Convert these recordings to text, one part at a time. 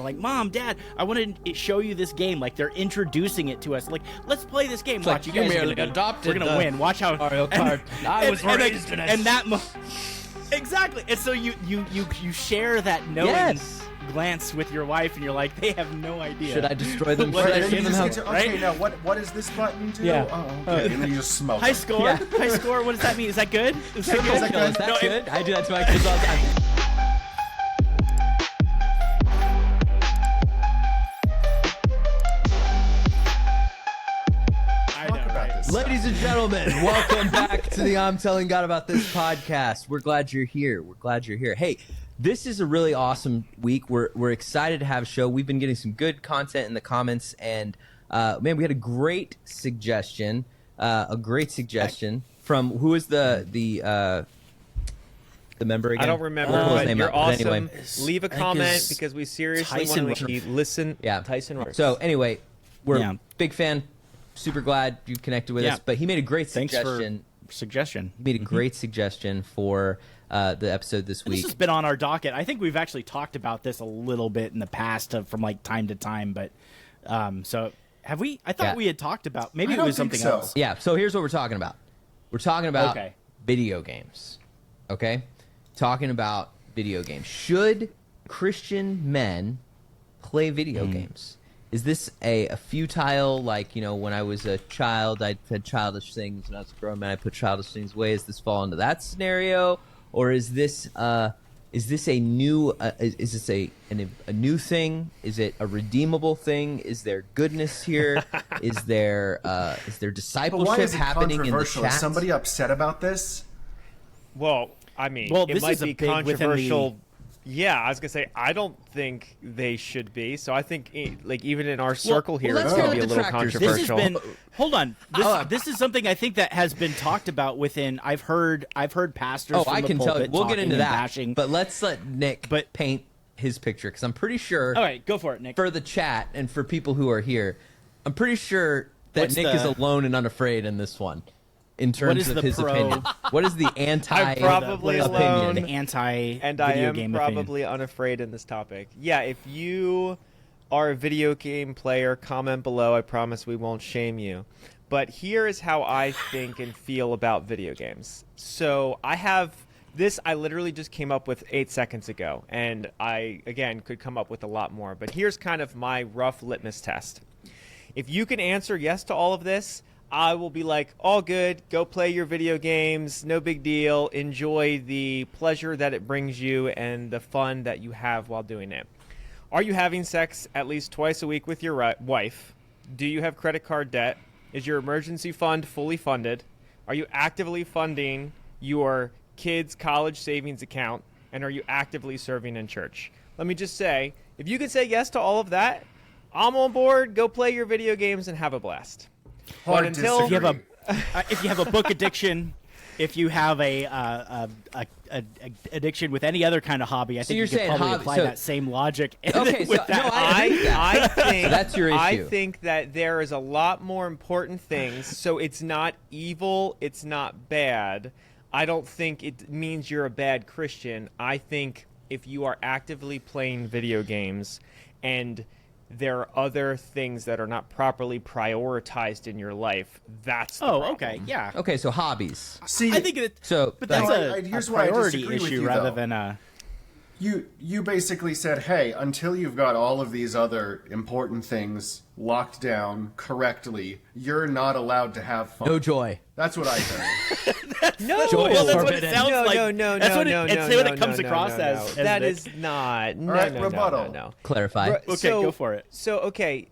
like, Mom, Dad, I want to show you this game. Like, they're introducing it to us. Like, let's play this game. It's Watch, like, you guys you are merely gonna, adopted we're gonna win. Watch how Mario Kart. I was raised in it. And that exactly. And so you share that knowing glance with your wife, and you're like, they have no idea. Should I destroy them? What Should I they're give them using help? Okay, now what does this button do? Yeah. Oh, okay. And then you just smoke High them. score? Yeah. High score? What does that mean? Is that good? Is that Is good? that No, is that No, good? I do that to my kids all the time. Talk about this. Ladies and gentlemen, welcome back to the I'm Telling God About This podcast. We're glad you're here. Hey, this is a really awesome week. We're excited to have a show. We've been getting some good content in the comments, and man, we had a great suggestion. From who is the member again? I don't remember, We'll pull his but name you're up, but awesome. anyway. Leave a I think comment it's because we seriously Tyson want to Roberts. listen. Yeah. Tyson Roberts. So anyway, we're big fan. Super glad you connected with us. But he made a great suggestion. He made a great suggestion for the episode this week. This has been on our docket. I think we've actually talked about this a little bit in the past from like time to time, but so have we? I thought we had talked about maybe I it don't was think something so. else. Yeah, so here's what we're talking about. We're talking about video games. Okay? Talking about video games. Should Christian men play video games? Is this a futile, like, when I was a child, I had childish things, and I was a grown man, I put childish things away? Does this fall into that scenario? Or is this a new a new thing? Is it a redeemable thing? Is there goodness here? is there But why discipleship is it happening in the controversial? chat? Is somebody upset about this? Well, I mean, Well, it this might is a be big within controversial. Yeah, I was gonna say I don't think they should be. So I think, even in our circle here, let's it's hear gonna be a the little detractors. controversial. This has been. Hold on. This is something I think that has been talked about within. I've heard pastors. From I the can tell you. pulpit We'll get talking into and that. bashing. But let's let Nick paint his picture, because I'm pretty sure. All right, go for it, Nick. For the chat and for people who are here, I'm pretty sure that What's Nick is alone and unafraid in this one. In terms of his opinion, what is the anti? I'm probably opinion? alone. The anti And I video am game probably opinion. unafraid in this topic. Yeah, if you are a video game player, comment below. I promise we won't shame you. But here is how I think and feel about video games. So I have this. I literally just came up with 8 seconds ago, and I again could come up with a lot more. But here's kind of my rough litmus test. If you can answer yes to all of this, I will be like, all good, go play your video games, no big deal, enjoy the pleasure that it brings you and the fun that you have while doing it. Are you having sex at least twice a week with your wife? Do you have credit card debt? Is your emergency fund fully funded? Are you actively funding your kids' college savings account? And are you actively serving in church? Let me just say, if you can say yes to all of that, I'm on board, go play your video games and have a blast. Hard until- disagree. If you have a book addiction, if you have a addiction with any other kind of hobby, I think you're you could saying probably hobby- apply so- that same logic. Okay, so with that. I agree with that. I think So that's your I issue. think that there is a lot more important things. So it's not evil. It's not bad. I don't think it means you're a bad Christian. I think if you are actively playing video games and there are other things that are not properly prioritized in your life, that's the problem. Okay, yeah. Okay, so hobbies. See, I think it. So But that's here's a why I priority disagree with issue you, rather though. than a. you basically said, hey, until you've got all of these other important things locked down correctly, you're not allowed to have fun. No joy. That's what I think. No, Joy Well, is that's what it forbidden. sounds like. No, That's what it, no, it's no, what no, it comes no, across no, as. no. That Nick. is not. No, right, no, rebuttal. no. Clarify. Okay, go for it. So, okay,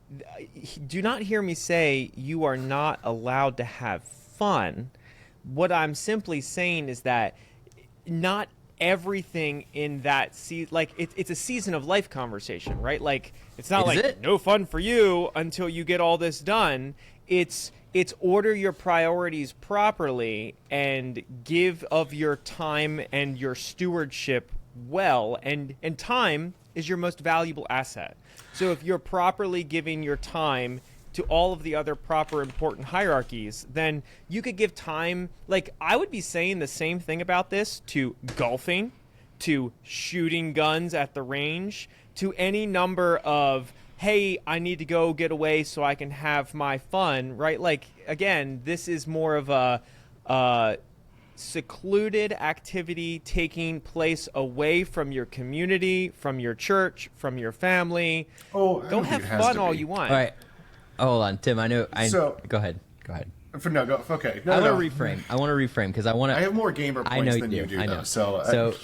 do not hear me say you are not allowed to have fun. What I'm simply saying is that not everything in that it's a season of life conversation, right? Like, it's not Is like it? no fun for you until you get all this done. It's order your priorities properly and give of your time and your stewardship well, and time is your most valuable asset. So if you're properly giving your time to all of the other proper important hierarchies, then you could give time. Like, I would be saying the same thing about this to golfing, to shooting guns at the range, to any number of, hey, I need to go get away so I can have my fun, right? Like, again, this is more of a secluded activity taking place away from your community, from your church, from your family. Oh, I don't have fun all you want. All right. Oh, hold on, Tim. Go ahead. Okay. I want to reframe because I want to. I have more gamer points than you do. I know. Though, so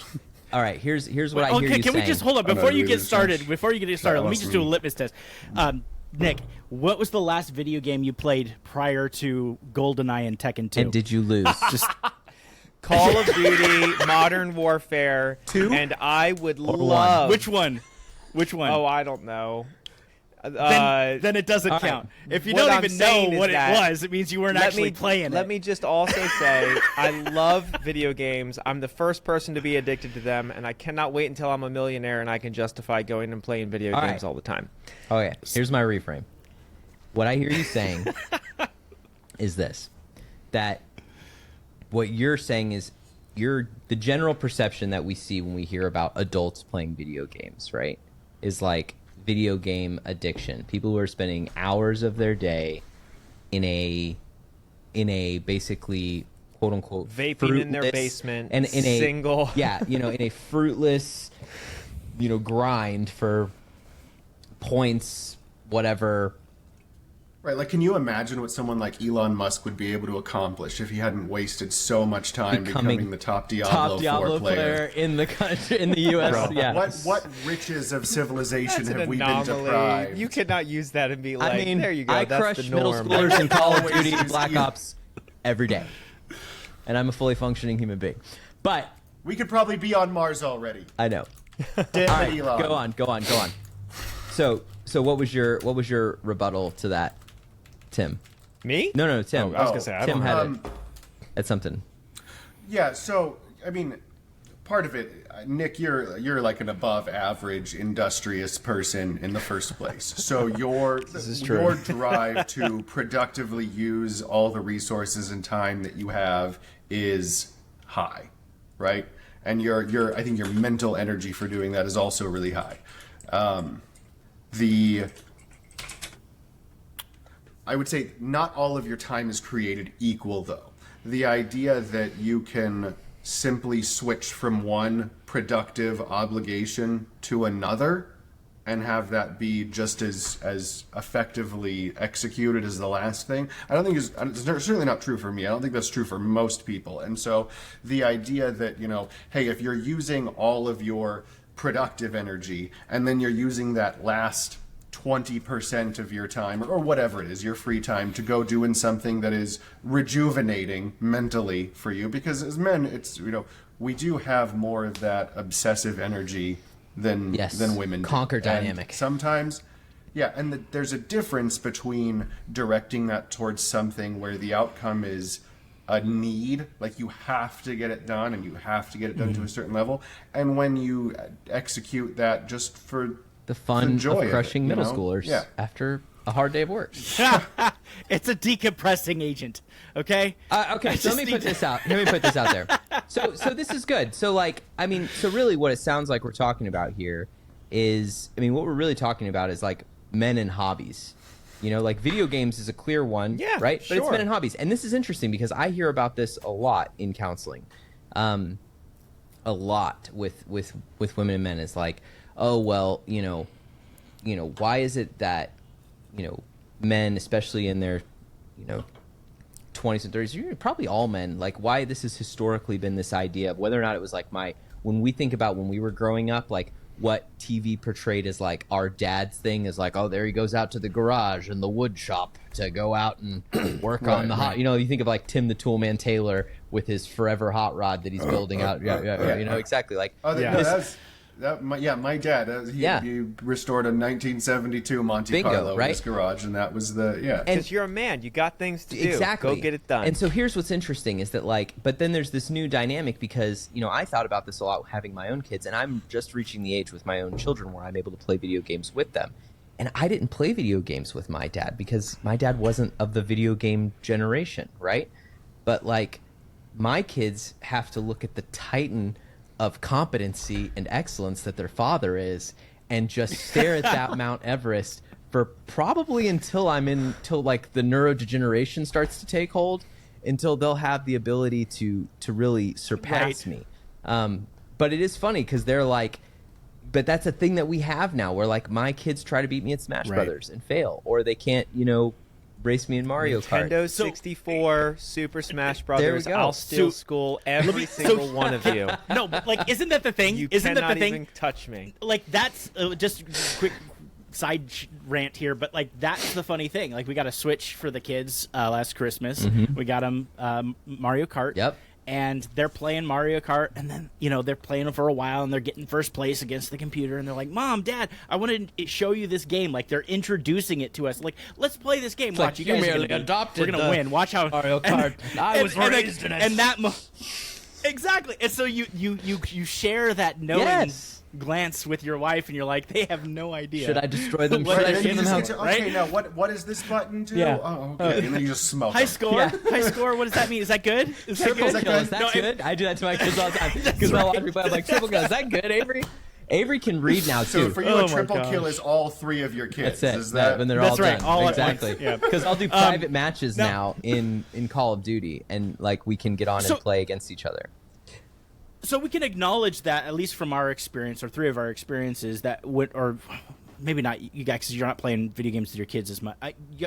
all right. Here's what I hear you saying. Can we just hold on before you get started? Before you get started, let me just do a litmus test. Nick, what was the last video game you played prior to GoldenEye and Tekken 2? And did you lose? Just Call of Duty, Modern Warfare 2, and I would love. Which one? Oh, I don't know. Then it doesn't count. Right. If you don't even know what it was, it means you weren't actually playing it. Let me just also say, I love video games. I'm the first person to be addicted to them, and I cannot wait until I'm a millionaire and I can justify going and playing video games all the time. Okay, here's my reframe. What I hear you saying is this, that what you're saying is the general perception that we see when we hear about adults playing video games, right, is like video game addiction. People who are spending hours of their day in a basically quote unquote vaping in their basement and in single in a fruitless grind for points, whatever. Right, like, can you imagine what someone like Elon Musk would be able to accomplish if he hadn't wasted so much time becoming the top Diablo 4 player in the country, in the U.S.? Bro, yeah. What riches of civilization have we anomaly. been deprived? You cannot use that and be like, there you go, I that's crush the middle norm. schoolers in Call of Duty, Black Ops every day, and I'm a fully functioning human being. But we could probably be on Mars already. I know. Damn All right, Elon. go on. So what was your rebuttal to that, Tim? Me? No, Tim. I was gonna say Tim had something. Yeah, so I mean, part of it, Nick, you're like an above average industrious person in the first place. So your drive to productively use all the resources and time that you have is high, right? And I think your mental energy for doing that is also really high. I would say not all of your time is created equal, though. The idea that you can simply switch from one productive obligation to another and have that be just as effectively executed as the last thing, I don't think it's certainly not true for me. I don't think that's true for most people. And so the idea that, hey, if you're using all of your productive energy and then you're using that last 20% of your time or whatever it is, your free time, to go doing something that is rejuvenating mentally for you, because as men, it's we do have more of that obsessive energy than women conquer do. Dynamic. And sometimes and there's a difference between directing that towards something where the outcome is a need, like you have to get it done and you have to get it done to a certain level, and when you execute that just for the fun joy of crushing middle schoolers after a hard day of work. It's a decompressing agent. Okay. Okay. So let me put this out. there. So this is good. So really, what it sounds like we're talking about here is, what we're really talking about is like men and hobbies. Like video games is a clear one, right? Sure. But it's men and hobbies, and this is interesting because I hear about this a lot in counseling, a lot with women and men. It's like, oh, well, why is it that, men, especially in their, 20s and 30s, probably all men, like why this has historically been this idea of whether or not it was like when we think about when we were growing up, like what TV portrayed as like our dad's thing is like, oh, there he goes out to the garage and the wood shop to go out and work on the hot, you think of like Tim the Toolman Taylor with his forever hot rod that he's building out. Exactly. Like, my dad, he restored a 1972 Monte Carlo in his garage, and that was because you're a man, you got things to do. Exactly. Go get it done. And so here's what's interesting is that but then there's this new dynamic because, I thought about this a lot having my own kids, and I'm just reaching the age with my own children where I'm able to play video games with them. And I didn't play video games with my dad because my dad wasn't of the video game generation, right? But my kids have to look at the titan of competency and excellence that their father is, and just stare at that Mount Everest for probably until like the neurodegeneration starts to take hold, until they'll have the ability to really surpass me. But it is funny because they're like, but that's a thing that we have now, where like my kids try to beat me at Smash Brothers and fail, or they can't, race me in Mario Kart. Nintendo 64, Super Smash Brothers. I'll still school every single one of you. No, but like, isn't that the thing? Isn't that the thing? Even touch me. Like, that's just quick side rant here, but like, that's the funny thing. Like, we got a Switch for the kids last Christmas. We got them Mario Kart. Yep. And they're playing Mario Kart, and then, they're playing it for a while, and they're getting first place against the computer, and they're like, Mom, Dad, I want to show you this game. Like, they're introducing it to us. Like, let's play this game. Watch, like, you guys merely adopted. We're going to win. Watch how Mario Kart. I was raised in it. And that exactly. And so you share that knowing glance with your wife, and you're like, they have no idea. Should I destroy them? Should I show them how? Okay, now what does this button do? Yeah. Oh, okay. And then you just smoke. High score. High score. What does that mean? Is that good? Is that good? Is that good? I do that to my kids all the time because I watch everybody. I'm like, triple kill. Is that good, Avery? Avery can read now too. So for you, a triple kill is all 3 of your kids. That's it. Is that? When they're all right. done. All exactly. Because I'll do private matches now in Call of Duty, and like we can get on and play against each other. So we can acknowledge that, at least from our experience, or 3 of our experiences, that would, or maybe not you guys, because you're not playing video games with your kids as much.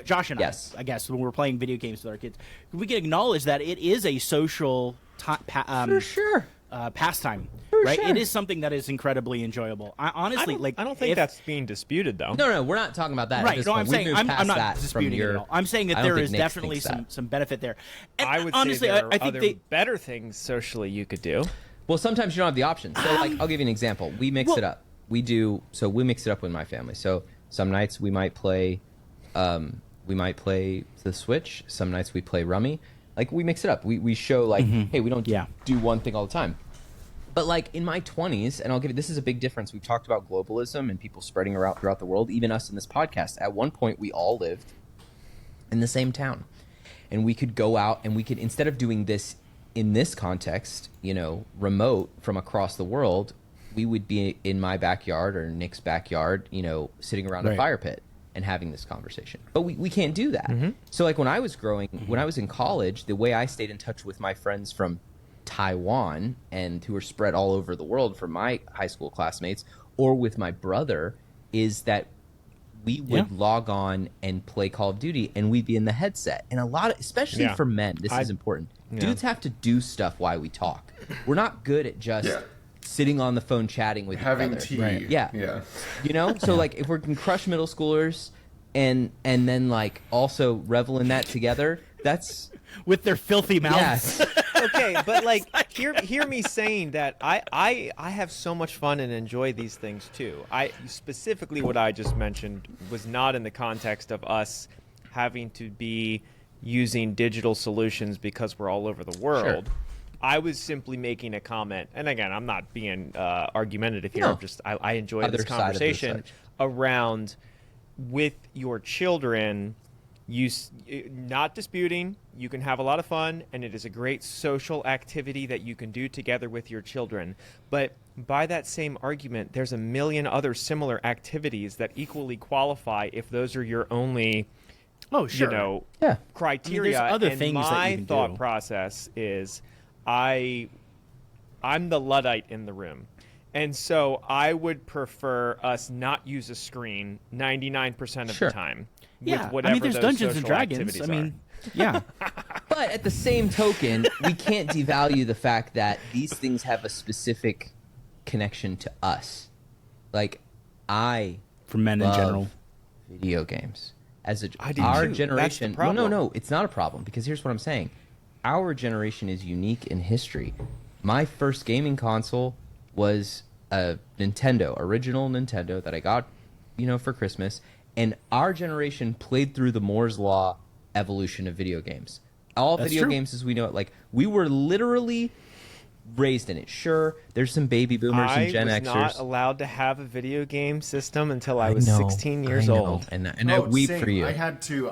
Josh and I guess, when we're playing video games with our kids, we can acknowledge that it is a social for sure. Pastime, for right? Sure. It is something that is incredibly enjoyable. I don't think that's being disputed, though. No, we're not talking about that. Right? No, I'm saying I'm not disputing it at all. I'm saying that there is Nick definitely some benefit there. And I would honestly, say there are I think other better things socially you could do. Well, sometimes you don't have the option. So, like, I'll give you an example. We mix it up. We mix it up with my family. So some nights we might play the Switch. Some nights we play Rummy. Like, we mix it up. We show, like, hey, we don't do one thing all the time. But, like, in my 20s, and I'll give you, this is a big difference. We've talked about globalism and people spreading around throughout the world, even us in this podcast. At one point, we all lived in the same town. And we could go out and we could, instead of doing this in this context, remote from across the world, we would be in my backyard or Nick's backyard, sitting around a fire pit and having this conversation. But we can't do that. So like when I was when I was in college, the way I stayed in touch with my friends from Taiwan and who are spread all over the world from my high school classmates, or with my brother, is that we would log on and play Call of Duty, and we'd be in the headset. And a lot of, especially for men, this is important. Dudes have to do stuff while we talk. We're not good at just sitting on the phone chatting with having each other. tea. Right. Yeah. So like if we can crush middle schoolers and then like also revel in that together, that's with their filthy mouths. Yes. Okay, but like hear me saying that I have so much fun and enjoy these things too. Specifically what I just mentioned was not in the context of us having to be using digital solutions because we're all over the world. Sure. I was simply making a comment, and again, I'm not being argumentative here. No. I enjoy this conversation around with your children. Not disputing, you can have a lot of fun, and it is a great social activity that you can do together with your children. But by that same argument, there's a million other similar activities that equally qualify if those are your only, criteria. I mean, other and things my that you can thought do. process is, I'm the Luddite in the room. And so I would prefer us not use a screen 99% of the time. Yeah, with whatever there's those Dungeons and social Dragons. activities I mean, are. But at the same token, we can't devalue the fact that these things have a specific connection to us. Like, for men in general, video games as I do our too. generation. That's the problem. No, it's not a problem, because here's what I'm saying: our generation is unique in history. My first gaming console was a original Nintendo that I got, for Christmas. And our generation played through the Moore's Law evolution of video games. All video games as we know it, like, we were literally raised in it. Sure, there's some baby boomers and Gen Xers. I was not allowed to have a video game system until I was 16 years old. And I weep for you. I had to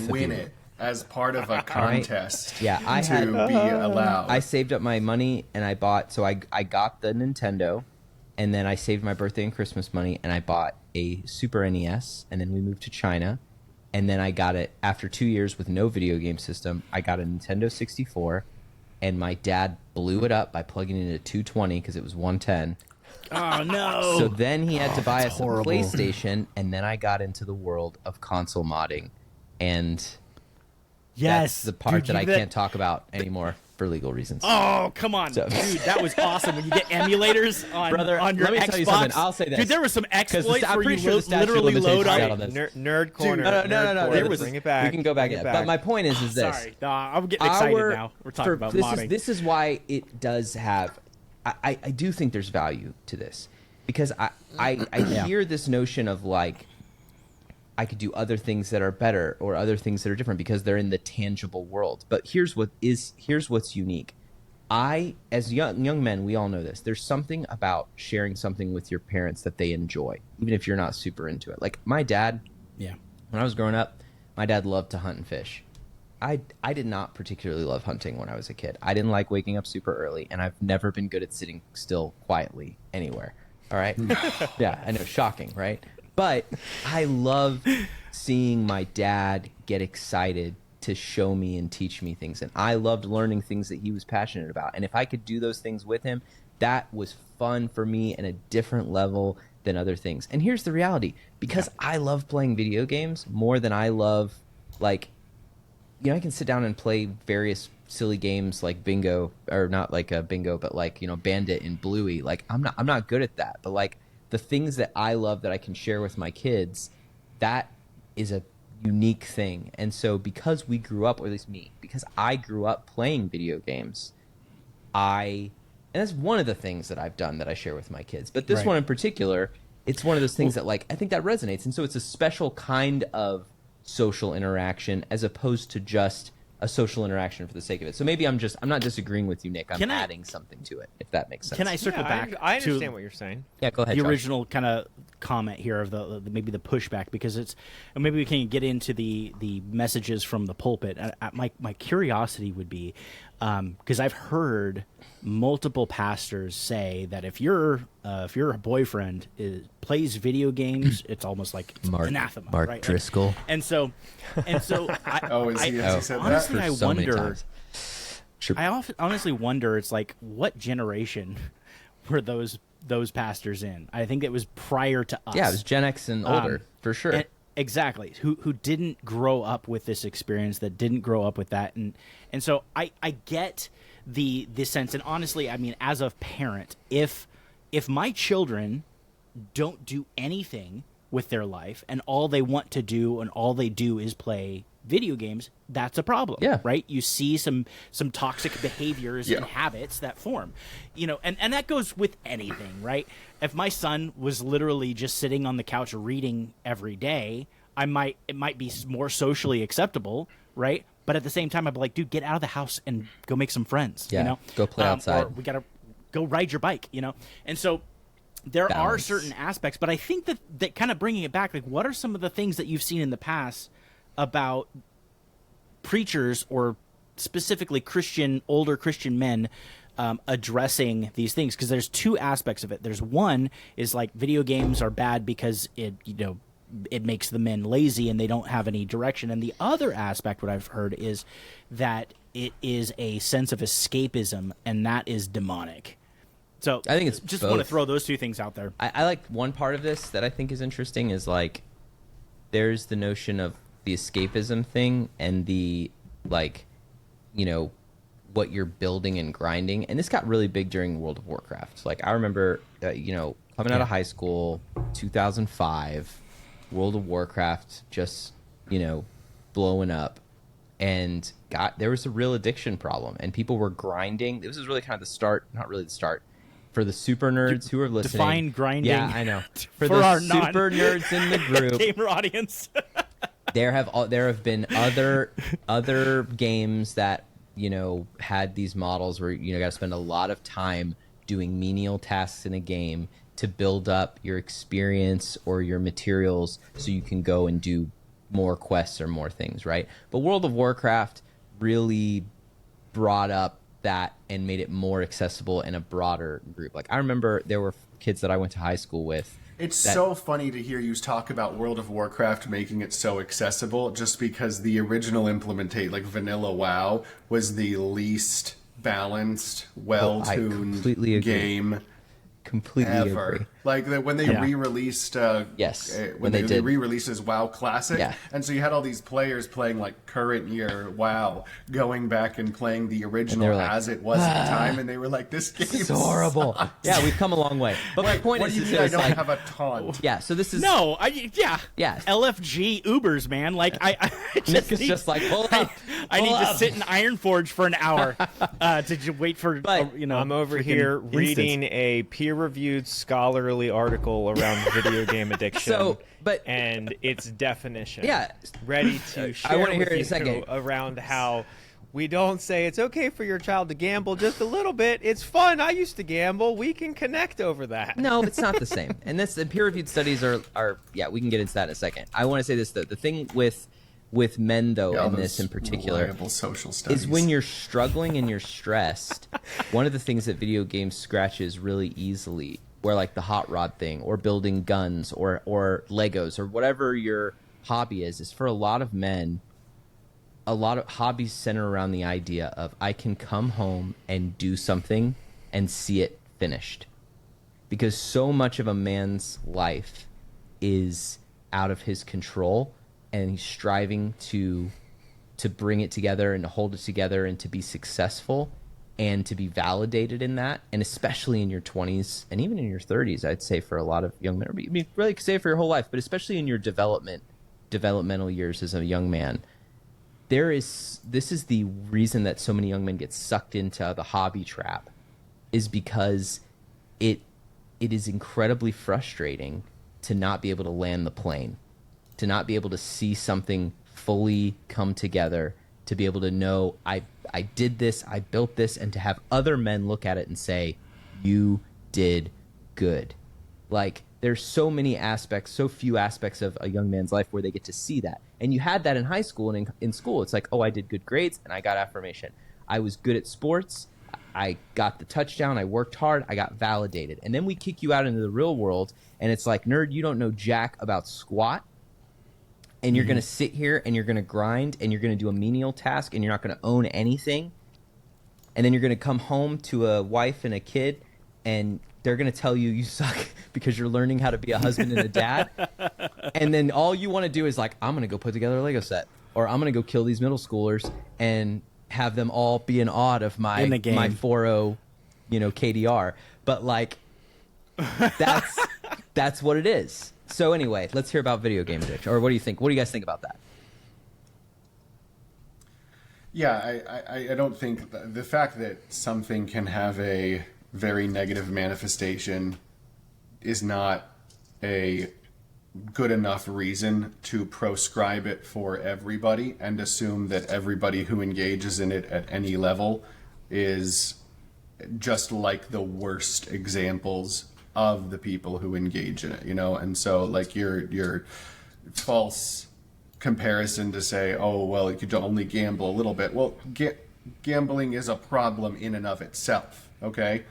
win it as part of a contest to be allowed. I saved up my money and I bought, so I got the Nintendo, And then I saved my birthday and Christmas money, and I bought a Super NES, and then we moved to China. And then I got it, after 2 years with no video game system, I got a Nintendo 64, and my dad blew it up by plugging it into 220 because it was 110. Oh, no. So then he had to buy us horrible. a PlayStation, and then I got into the world of console modding. And that's the part that I can't talk about anymore for legal reasons. Oh, come on. Dude, that was awesome. When you get emulators on your let me Xbox. tell you something. I'll say this. Dude, there was some exploits I'm where pretty you sure the statute of literally load limitations up. Nerd corner. No. There was, bring it back. We can go back. But my point is this. Sorry. No, I'm getting excited now. We're talking about modding. This is why it does have... I do think there's value to this. Because I hear this notion of like, I could do other things that are better or other things that are different because they're in the tangible world. But here's what's unique. As young men, we all know this. There's something about sharing something with your parents that they enjoy, even if you're not super into it. Like my dad, when I was growing up, my dad loved to hunt and fish. I did not particularly love hunting when I was a kid. I didn't like waking up super early, and I've never been good at sitting still quietly anywhere. All right? Yeah, I know, shocking, right? But I love seeing my dad get excited to show me and teach me things. And I loved learning things that he was passionate about. And if I could do those things with him, that was fun for me at a different level than other things. And here's the reality. Because I love playing video games more than I love, like, you know, I can sit down and play various silly games like bingo, or not like a bingo, but like, you know, Bandit and Bluey. Like, I'm not good at that. But like the things that I love that I can share with my kids, that is a unique thing. And so because we grew up, or at least me, because I grew up playing video games, and that's one of the things that I've done that I share with my kids. But this one in particular, it's one of those things that, like, I think that resonates. And so it's a special kind of social interaction as opposed to just a social interaction for the sake of it. So maybe I'm not disagreeing with you, Nick. I'm adding something to it, if that makes sense. Can I circle back? I understand what you're saying. Yeah, go ahead. The Josh. original kind of comment here of the maybe the pushback, because it's, and maybe we can get into the messages from the pulpit. My curiosity would be, because I've heard multiple pastors say that if your boyfriend plays video games, it's almost like it's anathema. Mark right? Driscoll. Like, and so has he said honestly, that? I So many wonder. times. Honestly wonder. It's like, what generation were those pastors in? I think it was prior to us. Yeah, it was Gen X and older, for sure. Exactly. Who didn't grow up with this experience, that didn't grow up with that, and so I get the sense. And honestly, I mean, as a parent, if my children don't do anything with their life and all they want to do and all they do is play video games, that's a problem. Yeah. Right? You see some toxic behaviors and habits that form. You know, and that goes with anything, right? If my son was literally just sitting on the couch reading every day, it might be more socially acceptable, right? But at the same time, I'd be like, dude, get out of the house and go make some friends. Yeah, you know? go play outside. Or we gotta go ride your bike, you know? And so there are certain aspects, but I think that kind of bringing it back, like, what are some of the things that you've seen in the past about preachers, or specifically older Christian men, addressing these things? Because there's two aspects of it. There's one is like, video games are bad because it makes the men lazy and they don't have any direction. And the other aspect, what I've heard, is that it is a sense of escapism, and that is demonic. So I think it's just both. want to throw those two things out there. I like one part of this that I think is interesting is, like, there's the notion of the escapism thing and the, like, you know, what you're building and grinding. And this got really big during World of Warcraft. Like, I remember, you know, coming out of high school, 2005, World of Warcraft just, you know, blowing up. And there was a real addiction problem. And people were grinding. This was really kind of the start, not really the start. For the super nerds who are listening. Define grinding. Yeah, I know. For For the our super nerds in the group. gamer audience. There have been other games that, you know, had these models where, you know, got to spend a lot of time doing menial tasks in a game to build up your experience or your materials so you can go and do more quests or more things, right? But World of Warcraft really brought up that and made it more accessible in a broader group. Like, I remember there were kids that I went to high school with. It's so funny to hear you talk about World of Warcraft making it so accessible, just because the original implementation, like vanilla WoW, was the least balanced, well-tuned game completely ever. Agree. Like when they re-released, when they re-released as WoW Classic, and so you had all these players playing like current year WoW, going back and playing the original like, as it was at the time, and they were like, "This game is horrible." Sucks. Yeah, we've come a long way. But my point is, I don't have a ton. Yeah, so this is LFG Ubers, man. Like I Nick is just like, pull up. I need to sit in Ironforge for an hour to wait for. I'm over here reading a peer-reviewed scholarly article around video game addiction and its definition. Yeah, ready to share I want to hear with in a second around how we don't say it's okay for your child to gamble just a little bit. It's fun. I used to gamble. We can connect over that. No, it's not the same. And the peer-reviewed studies are we can get into that in a second. I want to say this though. The thing with men though in this in particular social studies is when you're struggling and you're stressed, one of the things that video games scratches really easily, where like the hot rod thing or building guns or Legos or whatever your hobby is for a lot of men, a lot of hobbies center around the idea of I can come home and do something and see it finished. Because so much of a man's life is out of his control, and he's striving to bring it together and to hold it together and to be successful and to be validated in that. And especially in your 20s and even in your 30s, I'd say for a lot of young men, I mean, really say for your whole life, but especially in your developmental years as a young man, this is the reason that so many young men get sucked into the hobby trap, is because it is incredibly frustrating to not be able to land the plane, to not be able to see something fully come together, to be able to know I did this, I built this, and to have other men look at it and say, you did good. Like, there's so many aspects, so few aspects of a young man's life where they get to see that. And you had that in high school and in school. It's like, oh, I did good grades and I got affirmation. I was good at sports. I got the touchdown. I worked hard. I got validated. And then we kick you out into the real world and it's like, nerd, you don't know jack about squat. And you're going to sit here and you're going to grind and you're going to do a menial task and you're not going to own anything. And then you're going to come home to a wife and a kid and they're going to tell you suck because you're learning how to be a husband and a dad. And then all you want to do is like, I'm going to go put together a Lego set, or I'm going to go kill these middle schoolers and have them all be in awe of my 4.0, KDR. But like, that's what it is. So anyway, let's hear about video game addiction. Or what do you think? What do you guys think about that? Yeah, I don't think the fact that something can have a very negative manifestation is not a good enough reason to proscribe it for everybody and assume that everybody who engages in it at any level is just like the worst examples of the people who engage in it, and so like your false comparison to say, oh well, you could only gamble a little bit. Well, gambling is a problem in and of itself. Okay,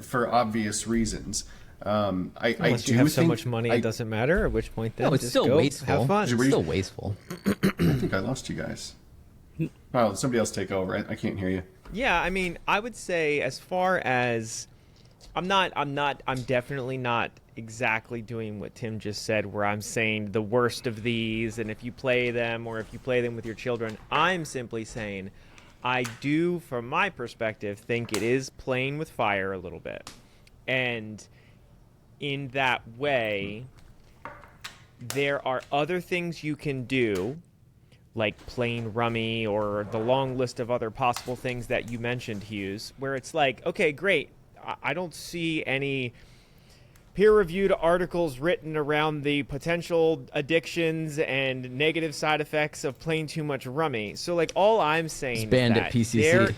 for obvious reasons. Unless you have so much money, it doesn't matter. At which point, then it's just still go wasteful. Have fun. It's still wasteful. I think I lost you guys. Oh, somebody else take over. I can't hear you. Yeah, I mean, I would say as far as I'm definitely not exactly doing what Tim just said, where I'm saying the worst of these, and if you play them or if you play them with your children, I'm simply saying I do, from my perspective, think it is playing with fire a little bit. And in that way, there are other things you can do, like playing rummy or the long list of other possible things that you mentioned, Hughes, where it's like, okay, great. I don't see any peer-reviewed articles written around the potential addictions and negative side effects of playing too much rummy. So, like, all I'm saying is banned at PCC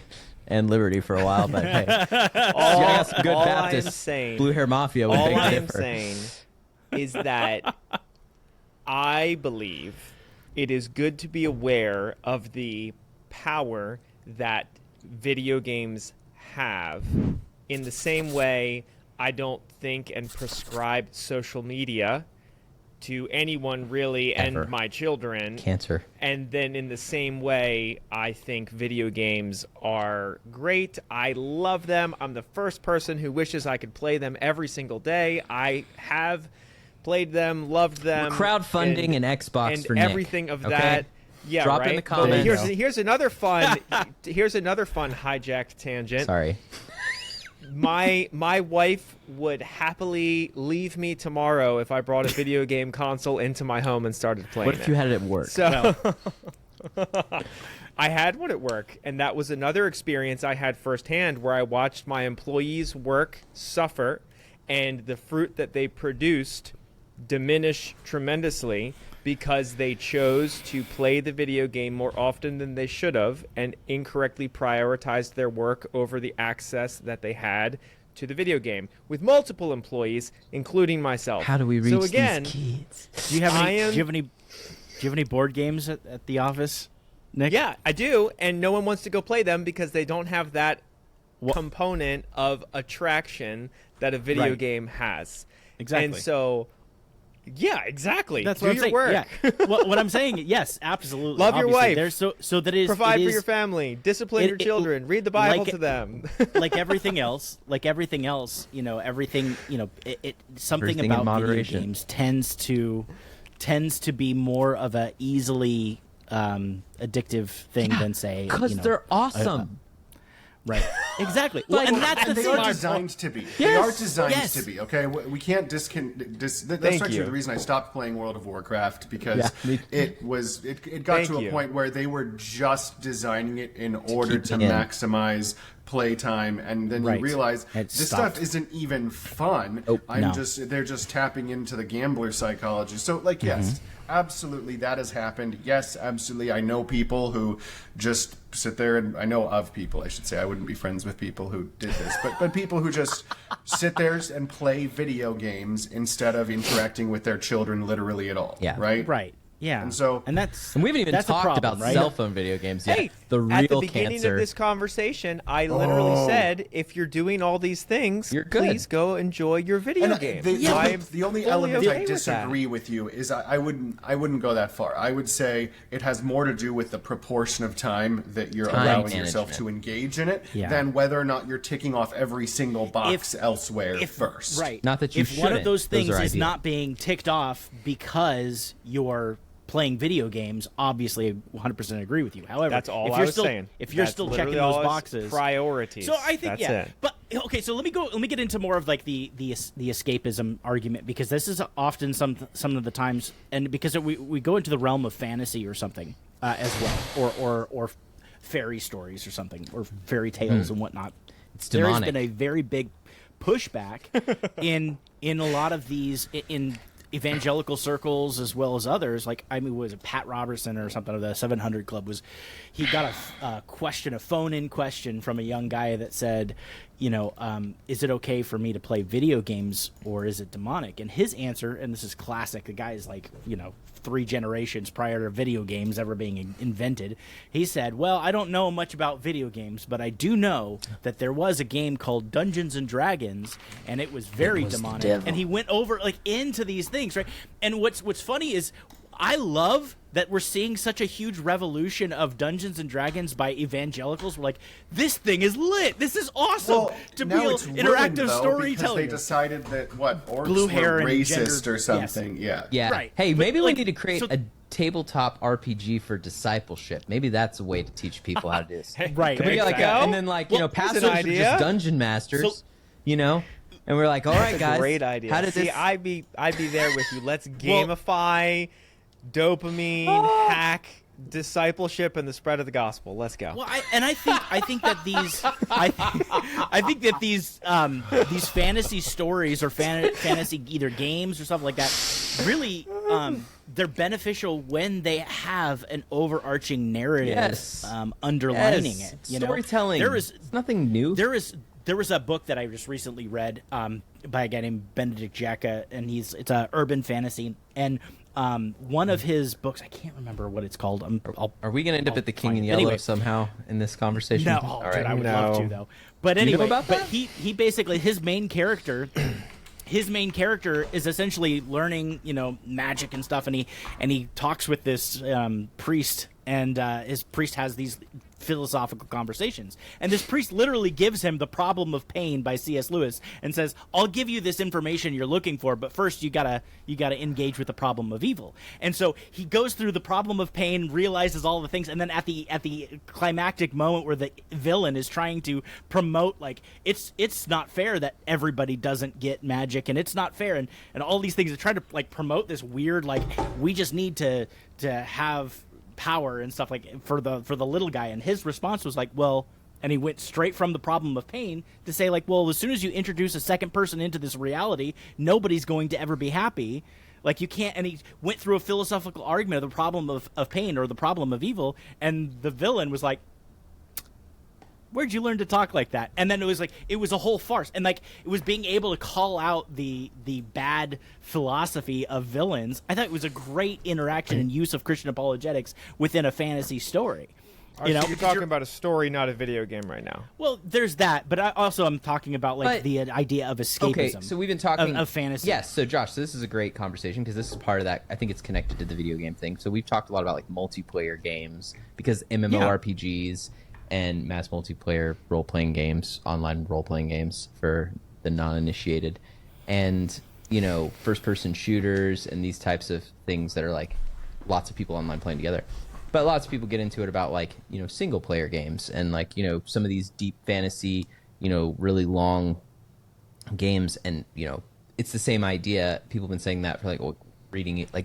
and Liberty for a while, but hey, all some good Baptists, Blue Hair Mafia. All I'm saying is that I believe it is good to be aware of the power that video games have. In the same way, I don't think and prescribe social media to anyone really Ever. and my children. Cancer. And then in the same way, I think video games are great. I love them. I'm the first person who wishes I could play them every single day. I have played them, loved them. We're crowdfunding an Xbox and for Nick, everything of okay? that. Yeah, Drop right? in the comments. Here's another fun hijacked tangent. Sorry. My wife would happily leave me tomorrow if I brought a video game console into my home and started playing it. What if you had it at work? So I had one at work, and that was another experience I had firsthand where I watched my employees' work suffer and the fruit that they produced diminish tremendously because they chose to play the video game more often than they should have and incorrectly prioritized their work over the access that they had to the video game with multiple employees, including myself. How do we reach these kids? Do you have any board games at the office, Nick? Yeah, I do, and no one wants to go play them because they don't have that component of attraction that a video game has. Exactly. And so, yeah, exactly. That's Do what I'm your saying. work. Yeah. what I'm saying, yes, absolutely. Love your Obviously. wife. There's so that is Provide it for is, your family. Discipline your children. Read the Bible to them. like everything else, everything, something Everything in about video moderation. games tends to be more of a easily addictive thing than say Because they're awesome. Right. Exactly. Well, and that's the they thing. are designed to be. Yes. They are designed Yes. to be. Okay, we can't that's Thank actually you. the reason I stopped playing World of Warcraft because Yeah, it got Thank to a you. point where they were just designing it in order keep to it in. maximize playtime, and then Right. you realize It this stopped. stuff isn't even fun. Oh, no. They're just tapping into the gambler psychology. So yes. Absolutely, that has happened. Yes, absolutely. I know people who just sit there, and I know of people, I should say. I wouldn't be friends with people who did this, but people who just sit there and play video games instead of interacting with their children literally at all. Yeah. Right? Right. Yeah. And so- and that's And we haven't even that's a talked problem, about right? cell phone video games yet. Hey, The real at the beginning cancer. of this conversation, I literally said, if you're doing all these things, You're good. please go enjoy your video And game. the only fully element okay I with disagree with you is I wouldn't go that far. I would say it has more to do with the proportion of time that you're Time allowing management. yourself to engage in it Yeah. than whether or not you're ticking off every single box elsewhere first. Right. Not that you if one of shouldn't. those Those things are is ideal. not being ticked off because you're playing video games, obviously I 100% agree with you. However, That's all if I you're was still, saying. If you're That's still literally checking all those I was- boxes, priorities. So I think That's it. But okay, so let me get into more of like the escapism argument, because this is often some of the times, and because we go into the realm of fantasy or something as well, or fairy stories or something, or fairy tales and whatnot. It's There has demonic. been a very big pushback in a lot of these in evangelical circles as well as others. Like, I mean, was it Pat Robertson or something of the 700 Club? He got a phone-in question from a young guy that said, is it okay for me to play video games or is it demonic? And his answer, and this is classic, the guy is like, 3 generations prior to video games ever being invented. He said, well, I don't know much about video games, but I do know that there was a game called Dungeons and Dragons, and it was very demonic. And he went over into these things, right? And what's funny is I love that we're seeing such a huge revolution of Dungeons and Dragons by evangelicals. We're like, this thing is lit. This is awesome to be now it's ruined, interactive though, because storytelling. they decided that orcs Blue were hair and racist gender- or something. yes. Yeah. Yeah. Right. Hey, But, maybe we like, need to create so- a tabletop RPG for discipleship. Maybe that's a way to teach people how to do this. Right. Can we get Exactly. and then Well, pastors an are idea. just dungeon masters, and we're like, all right, That's a guys, great idea. how did See, this? I'd be there with you. Let's gamify dopamine, hack, discipleship, and the spread of the gospel. Let's go. Well, I think that these fantasy stories or fantasy either games or something like that really they're beneficial when they have an overarching narrative Yes. underlining Yes. it. Storytelling. There is It's nothing new. there is there was a book that I just recently read by a guy named Benedict Jacka, and it's a urban fantasy, and one of his books, I can't remember what it's called. Are we going to end up at the King in Yellow somehow in this conversation? No, all right. I would love to though. But anyway, he basically, his main character is essentially learning, magic and stuff, and he talks with this priest, and his priest has these philosophical conversations, and this priest literally gives him The Problem of Pain by C.S. Lewis and says, I'll give you this information you're looking for, but first you gotta engage with the problem of evil. And so he goes through the problem of pain, realizes all the things, and then at the climactic moment where the villain is trying to promote, like, it's not fair that everybody doesn't get magic, and it's not fair, and all these things, to try to like promote this weird, like, we just need to have power and stuff, like, for the little guy. And his response was like, well, and he went straight from the problem of pain to say, like, well, as soon as you introduce a second person into this reality, nobody's going to ever be happy. Like, you can't. And he went through a philosophical argument of the problem of pain or the problem of evil, and the villain was like, where'd you learn to talk like that? And then it was a whole farce, and like, it was being able to call out the bad philosophy of villains. I thought it was a great interaction and use of Christian apologetics within a fantasy story. So you're talking about a story, not a video game right now. Well, there's that, but I'm talking about the idea of escapism. Okay, so we've been talking of fantasy. Yes, so Josh, so this is a great conversation because this is part of that. I think it's connected to the video game thing. So we've talked a lot about like multiplayer games, because MMORPGs and mass multiplayer role-playing games, online role-playing games for the non-initiated, and first-person shooters and these types of things that are like lots of people online playing together. But lots of people get into it about like single-player games and like some of these deep fantasy, really long games, and it's the same idea. People have been saying that for like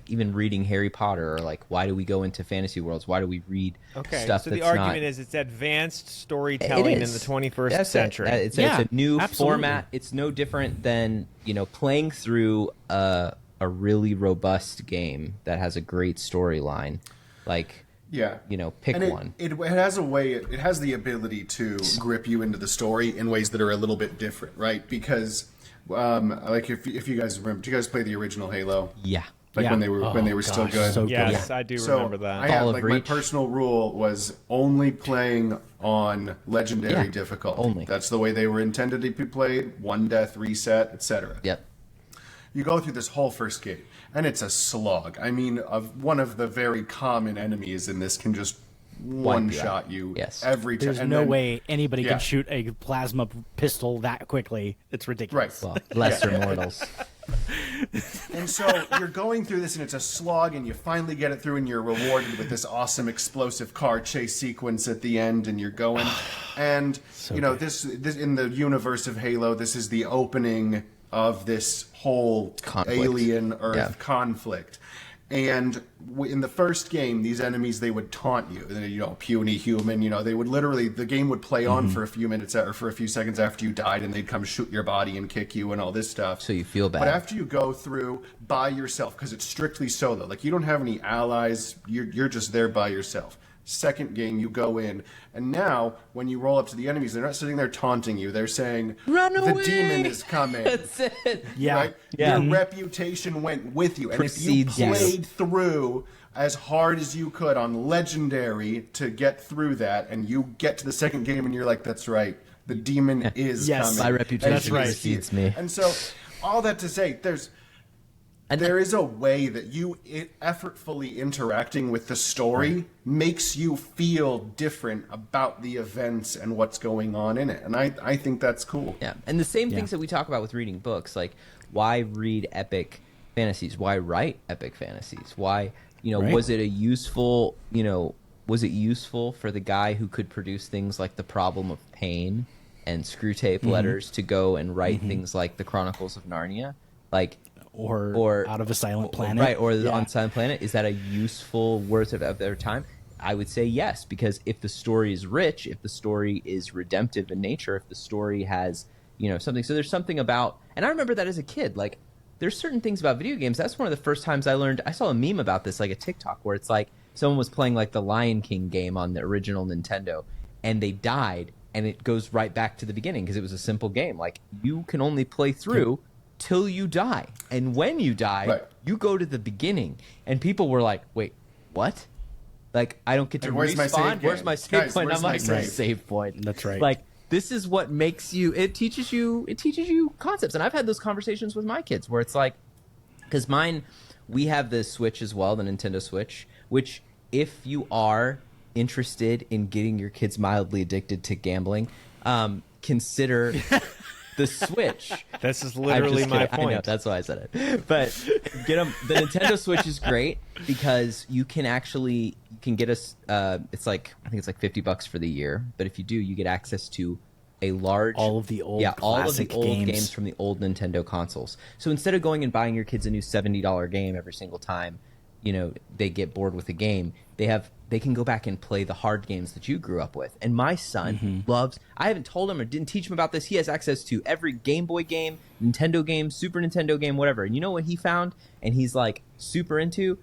even reading Harry Potter, or like, why do we go into fantasy worlds? Why do we read stuff? So the argument is it's advanced storytelling in the 21st century. It's a new format. It's no different than playing through a really robust game that has a great storyline. Like, pick one. It has a way. It has the ability to grip you into the story in ways that are a little bit different, right? Because like if you guys remember, do you guys play the original Halo? Yeah. When they were still good. So yes, good. I do remember that. My personal rule was only playing on legendary difficulty. Only. That's the way they were intended to be played. One death, reset, etc. Yep. You go through this whole first game, and it's a slog. I mean, one of the very common enemies in this can just one-shot you every time. There's no way anybody can shoot a plasma pistol that quickly. It's ridiculous. Right. Well, lesser mortals. And so you're going through this, and it's a slog, and you finally get it through, and you're rewarded with this awesome explosive car chase sequence at the end, and you're going. And, this in the universe of Halo, this is the opening of this whole alien Earth conflict. And in the first game, these enemies, they would taunt you, puny human, they would literally, the game would play on for a few minutes or for a few seconds after you died, and they'd come shoot your body and kick you and all this stuff. So you feel bad. But after you go through by yourself, because it's strictly solo, like you don't have any allies, you're just there by yourself. Second game, you go in, and now when you roll up to the enemies, they're not sitting there taunting you. They're saying, "Run away! The demon is coming." That's it. Yeah. Right? Yeah. Your reputation went with you, and if you played through as hard as you could on legendary to get through that, and you get to the second game, and you're like, "That's right, the demon is coming." My reputation precedes me. And so, all that to say, there is a way that effortfully interacting with the story makes you feel different about the events and what's going on in it. And I think that's cool. Yeah. And the same things that we talk about with reading books, like why read epic fantasies? Why write epic fantasies? Why, was it useful for the guy who could produce things like The Problem of Pain and Screw Tape letters to go and write things like The Chronicles of Narnia? Like, or Out of a Silent Planet, right? Or On Silent Planet. Is that a useful worth of their time? I would say yes, because if the story is rich, if the story is redemptive in nature, if the story has something. So there's something about, and I remember that as a kid. Like, there's certain things about video games. That's one of the first times I learned. I saw a meme about this, like a TikTok, where it's like someone was playing like the Lion King game on the original Nintendo, and they died. and it goes right back to the beginning because it was a simple game. Like, you can only play through till you die, and when you die, you go to the beginning. And people were like, "Wait, what? Like, I don't get to respawn? Where's my save point?" I'm like, "Save point." That's right. Like, this is what makes you. It teaches you concepts. And I've had those conversations with my kids where it's like, because we have the Switch as well, the Nintendo Switch, which if you are interested in getting your kids mildly addicted to gambling, consider the Switch. This is literally my point. I know, that's why I said it. But get them. The Nintendo Switch is great because you can get us. It's like, I think it's like $50 for the year. But if you do, you get access to a large all of the old games from the old Nintendo consoles. So instead of going and buying your kids a new $70 game every single time, they get bored with the game, they can go back and play the hard games that you grew up with. And my son loves, I haven't told him or didn't teach him about this, he has access to every Game Boy game, Nintendo game, Super Nintendo game, whatever. And you know what he found? And he's like super into?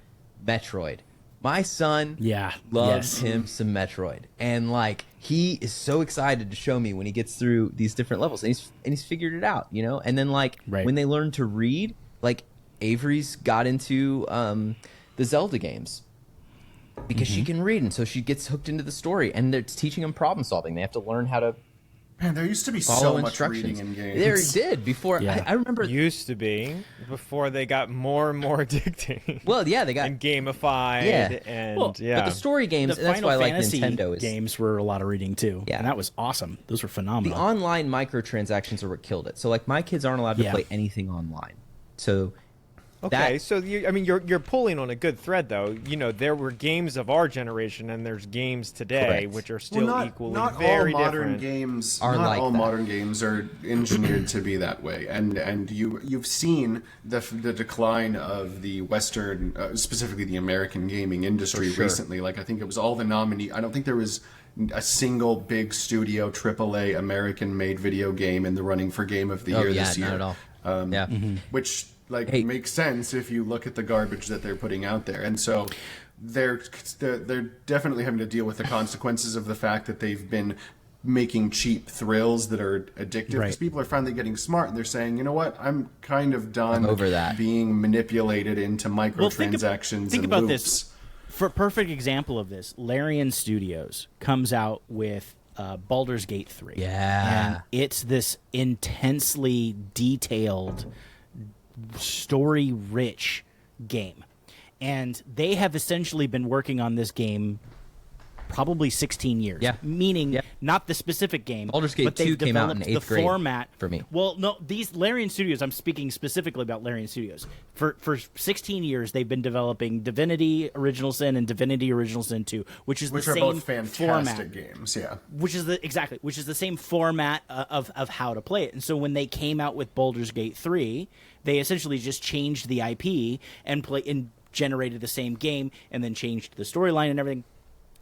Metroid. My son loves him some Metroid. And like, he is so excited to show me when he gets through these different levels. And he's figured it out, And then like, when they learn to read, like Avery's got into the Zelda games because she can read, and so she gets hooked into the story, and it's teaching them problem solving. They have to learn how to Man, there used to be so much reading in games. There did before. I remember. Used to be before they got more and more addicting. Well, yeah, they got and gamified. And but the story games. The and that's Final why I like Fantasy Nintendo games were a lot of reading too. Yeah, and that was awesome. Those were phenomenal. The online microtransactions are what killed it. So like, my kids aren't allowed to play anything online. So. Okay, so you're pulling on a good thread, though. There were games of our generation, and there's games today which are still equally very different. Not all modern games are engineered to be that way, and you've seen the decline of the Western, specifically the American gaming industry recently. Like, I think it was all the nominee. I don't think there was a single big studio AAA American-made video game in the running for Game of the Year this year. Not at all. Which. Makes sense if you look at the garbage that they're putting out there. And so they're definitely having to deal with the consequences of the fact that they've been making cheap thrills that are addictive. Because people are finally getting smart, and they're saying, you know what, I'm kind of done over that. Being manipulated into microtransactions. Think about this. For a perfect example of this, Larian Studios comes out with Baldur's Gate 3. Yeah. And it's this intensely detailed, story-rich game, and they have essentially been working on this game probably 16 years. Meaning not the specific game, Baldur's Gate but they've 2 came out developed in 8th the grade format for me. Well, no, these Larian Studios, I'm speaking specifically about Larian Studios. For 16 years, they've been developing Divinity Original Sin and Divinity Original Sin 2, which are same both fantastic format games. Which is the same format of how to play it. And so when they came out with Baldur's Gate 3, they essentially just changed the IP and generated the same game, and then changed the storyline and everything.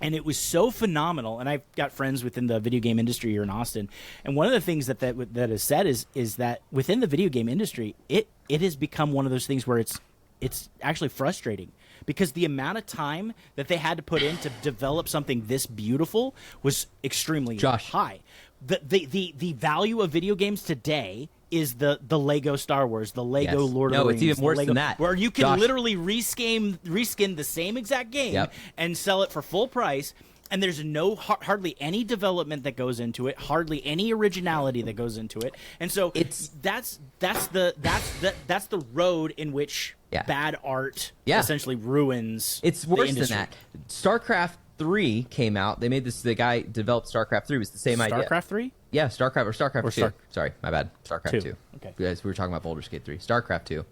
And it was so phenomenal. And I've got friends within the video game industry here in Austin. And one of the things that is said is that within the video game industry, it has become one of those things where it's actually frustrating, because the amount of time that they had to put in to develop something this beautiful was extremely high. The value of video games today is the Lego Star Wars, the Lego Lord of the Rings. No, it's even worse than that. Where you can literally reskin the same exact game and sell it for full price, and there's hardly any development that goes into it, hardly any originality that goes into it. And so that's the road in which bad art essentially ruins. It's worse than that. StarCraft 3 came out. They made this. The guy developed StarCraft 3. It was the same idea. StarCraft 3? Yeah, StarCraft 2. Sorry, my bad. StarCraft 2. Okay. Because we were talking about Baldur's Gate 3. StarCraft 2.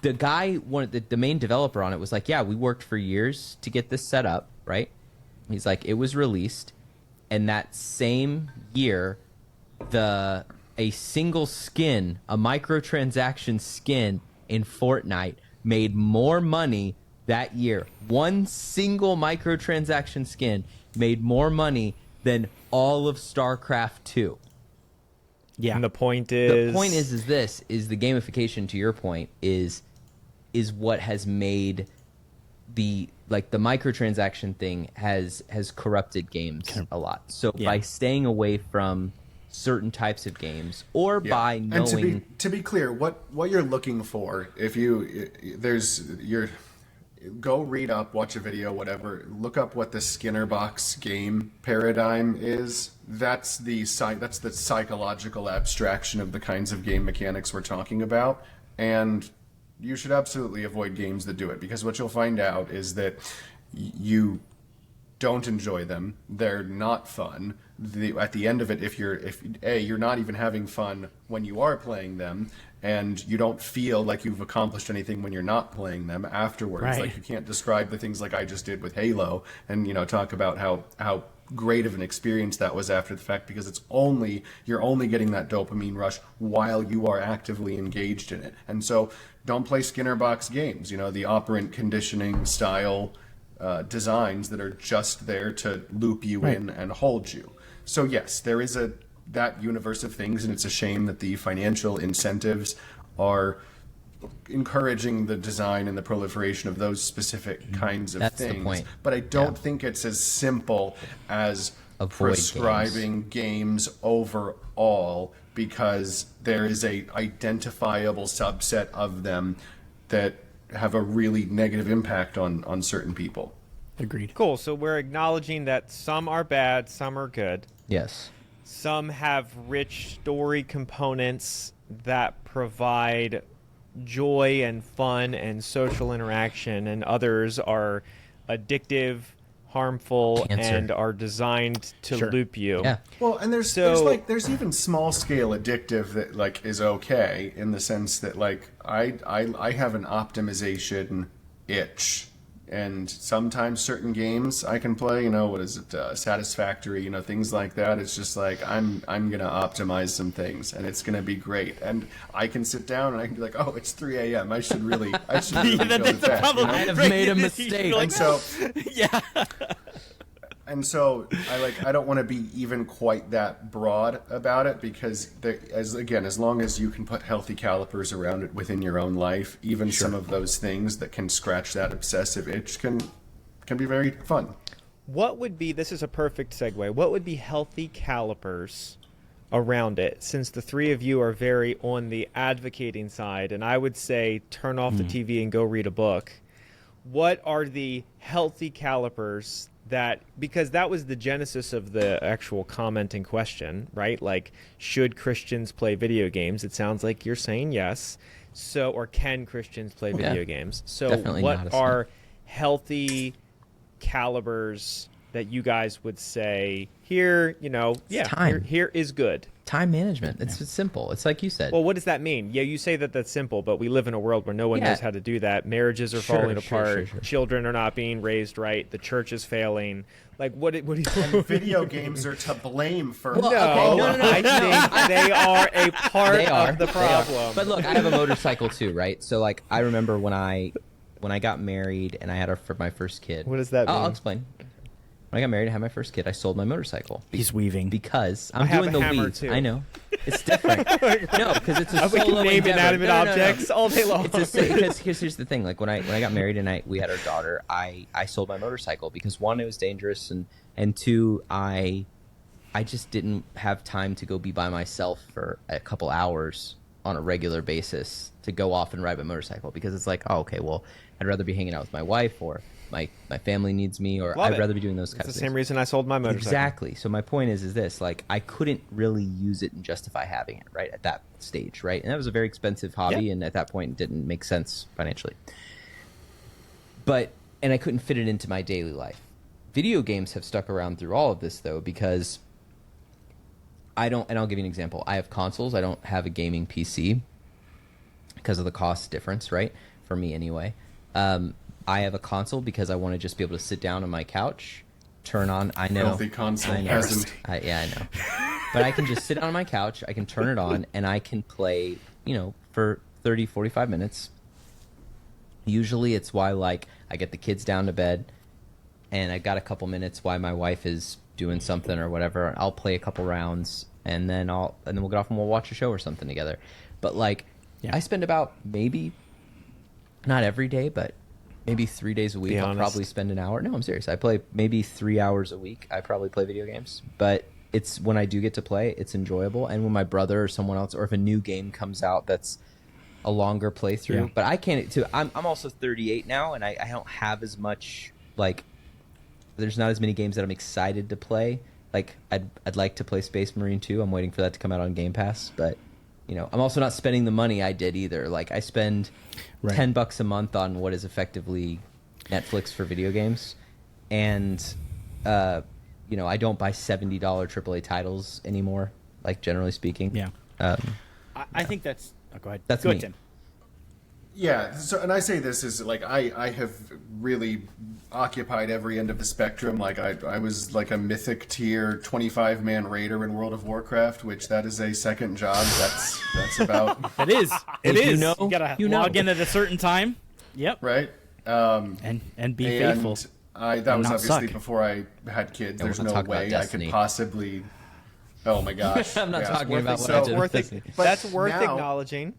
The guy, the main developer on it, was like, yeah, we worked for years to get this set up, right? He's like, it was released, and that same year, a single skin, a microtransaction skin in Fortnite made more money that year. One single microtransaction skin made more money than all of StarCraft 2. Yeah. And the point is the gamification, to your point, is what has made the microtransaction thing has corrupted games a lot. So by staying away from certain types of games, or by knowing, and to be clear, what you're looking for, if go read up, watch a video, whatever, look up what the Skinner box game paradigm is. That's the psychological abstraction of the kinds of game mechanics we're talking about, and you should absolutely avoid games that do it, because what you'll find out is that you don't enjoy them. They're not fun. At the end of it, if you're not even having fun when you are playing them, and you don't feel like you've accomplished anything when you're not playing them afterwards. Right. Like, you can't describe the things like I just did with Halo and, talk about how great of an experience that was after the fact, because you're only getting that dopamine rush while you are actively engaged in it. And so don't play Skinner box games, the operant conditioning style designs that are just there to loop you in and hold you. So yes, there is that universe of things, and it's a shame that the financial incentives are encouraging the design and the proliferation of those specific kinds of things. The point. But I don't think it's as simple as prescribing games overall, because there is a identifiable subset of them that have a really negative impact on certain people. Agreed. Cool. So we're acknowledging that some are bad, some are good. Yes. Some have rich story components that provide joy and fun and social interaction, and others are addictive, harmful, and are designed to loop you. Yeah. Well, and there's even small scale addictive that is okay, in the sense that I have an optimization itch. And sometimes certain games I can play, Satisfactory, things like that. It's just I'm gonna optimize some things, and it's gonna be great. And I can sit down and I can be like, oh, it's 3 a.m. I should really go to bed. I have made a mistake. And so, And so I don't want to be even quite that broad about it, because as long as you can put healthy calipers around it within your own life, even some of those things that can scratch that obsessive itch can be very fun. This is a perfect segue, what would be healthy calipers around it, since the three of you are very on the advocating side, and I would say turn off the TV and go read a book. What are the healthy calipers because that was the genesis of the actual comment in question, right? Should Christians play video games? It sounds like you're saying yes. So, or can Christians play video games? So what are healthy calibers that you guys would say here, here is good? Time management. It's simple. It's like you said. Well, what does that mean? Yeah, you say that that's simple, but we live in a world where no one knows how to do that. Marriages are falling apart. Children are not being raised right. The church is failing. What do you And video games are to blame for... No, I think they are a part of the problem. But look, I have a motorcycle too, right? So I remember when I got married and I had my first kid. What does that mean? I'll explain. When I got married and had my first kid, I sold my motorcycle. He's weaving. Because I'm doing the weave. Too. I know. It's different. No, because it's a solo can name endeavor. inanimate objects all day long. Because here's the thing. When I got married and we had our daughter, I sold my motorcycle because, one, it was dangerous, and two, I just didn't have time to go be by myself for a couple hours on a regular basis to go off and ride my motorcycle, because it's I'd rather be hanging out with my wife, or my family needs me, or I'd rather be doing those kinds of things. It's the same reason I sold my motorcycle. Exactly. So my point is this, I couldn't really use it and justify having it, right, at that stage, right? And that was a very expensive hobby, and at that point it didn't make sense financially. And I couldn't fit it into my daily life. Video games have stuck around through all of this, though, because and I'll give you an example. I have consoles. I don't have a gaming PC because of the cost difference, right? For me anyway. I have a console because I want to just be able to sit down on my couch, turn on. I know. Healthy console. I know. But I can just sit on my couch. I can turn it on, and I can play, for 30, 45 minutes. Usually it's while I get the kids down to bed, and I got a couple minutes while my wife is doing something or whatever. I'll play a couple rounds, and then we'll get off and we'll watch a show or something together. But I spend about maybe, not every day, but maybe 3 days a week. I'll probably spend an hour. No, I'm serious. I play maybe 3 hours a week. I probably play video games, but it's when I do get to play, it's enjoyable. And when my brother or someone else, or if a new game comes out that's a longer playthrough, but I can't too. I'm also 38 now, and I don't have as much, like, there's not as many games that I'm excited to play. Like, I'd like to play Space Marine 2. I'm waiting for that to come out on Game Pass, but you know, I'm also not spending the money I did either. Like, I spend $10 a month on what is effectively Netflix for video games, and you know, I don't buy $70 AAA titles anymore. Like, generally speaking, I think that's. Oh, go ahead. That's go me. ahead, Tim. Yeah, so, and I say this is like I have really occupied every end of the spectrum. Like I was like a mythic tier 25-man raider in World of Warcraft, which that is a second job. That's about. It is. It is. You know, you gotta log in at a certain time. Yep. Right. And be faithful. That was obviously before I had kids. There's no way I could possibly. Oh my gosh! I'm not talking about what that's I did. That's worth acknowledging.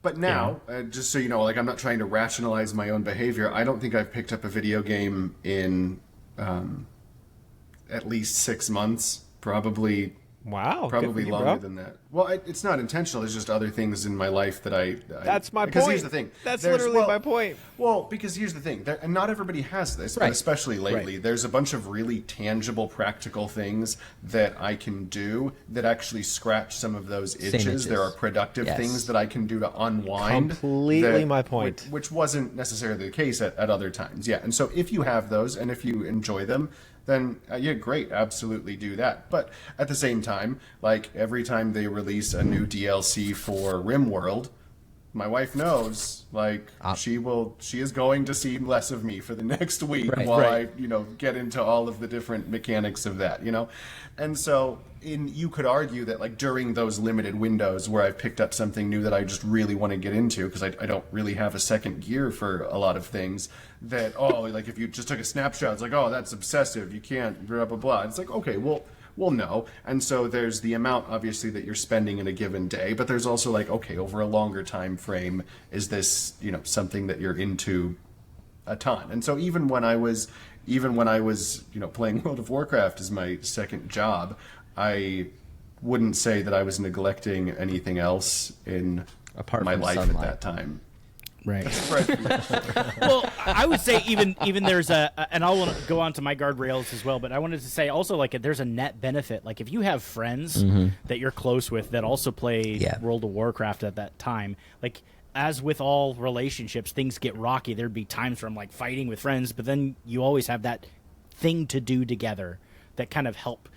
But now, just so you know, like, I'm not trying to rationalize my own behavior. I don't think I've picked up a video game in at least 6 months. Probably longer than that. Well, it's not intentional. There's just other things in my life that That's my point. Because here's the thing. That's literally my point. Well, because here's the thing. And not everybody has this, but especially lately, there's a bunch of really tangible, practical things that I can do that actually scratch some of those itches. There are productive things that I can do to unwind. Completely my point. Which wasn't necessarily the case at other times. Yeah, and so if you have those and if you enjoy them, then great, absolutely do that. But at the same time, like, every time they release a new DLC for RimWorld, my wife knows, like, she is going to see less of me for the next week I, get into all of the different mechanics of that, And so you could argue that, like, during those limited windows where I've picked up something new that I just really want to get into, because I don't really have a second gear for a lot of things, that, like, if you just took a snapshot, it's like, that's obsessive, you can't, blah, blah, blah. It's like, okay, well, no. And so there's the amount, obviously, that you're spending in a given day, but there's also, like, okay, over a longer time frame, is this, something that you're into a ton? And so even when I was, playing World of Warcraft as my second job, I wouldn't say that I was neglecting anything else in my life at that time. Right. Well, I would say even there's and I'll want to go on to my guardrails as well, but I wanted to say also, like, there's a net benefit. Like, if you have friends that you're close with that also play World of Warcraft at that time, like, as with all relationships, things get rocky. There'd be times where I'm, like, fighting with friends, but then you always have that thing to do together that kind of help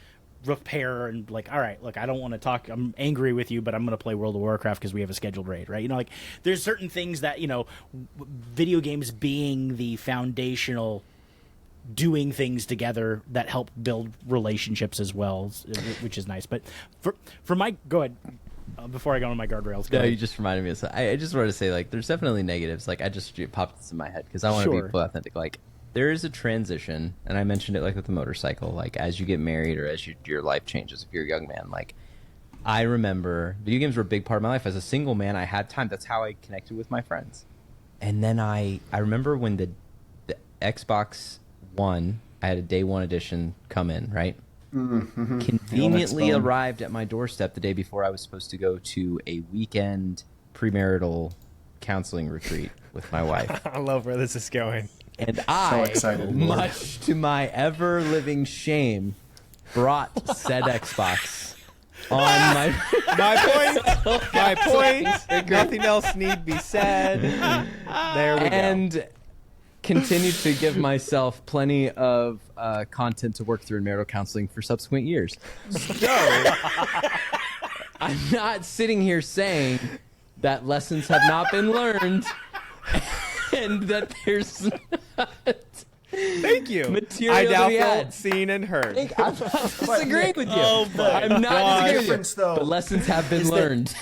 repair and, like, all right, look, I don't want to talk, I'm angry with you, but I'm going to play World of Warcraft because we have a scheduled raid, right? Like, there's certain things that, video games being the foundational doing things together that help build relationships as well, which is nice. But for my, go ahead, before I go on my guardrails. No, you just reminded me of something. I just wanted to say, like, there's definitely negatives. Like, I just popped this in my head because I want to be authentic. Like, there is a transition, and I mentioned it, like, with the motorcycle, like, as you get married or as your life changes, if you're a young man. Like, I remember video games were a big part of my life. As a single man, I had time. That's how I connected with my friends. And then I remember when the Xbox One, I had a day one edition come in, right? Mm-hmm. Conveniently arrived at my doorstep the day before I was supposed to go to a weekend premarital counseling retreat with my wife. I love where this is going. And I, much to my ever-living shame, brought said Xbox on my... My point. Nothing else need be said. There we go. And continued to give myself plenty of content to work through in marital counseling for subsequent years. So, I'm not sitting here saying that lessons have not been learned and that there's not Thank you. material I now to be feel had. seen and heard. I'm not disagreeing with you. Oh, my I'm not disagreeing with you. Though, but lessons have been learned.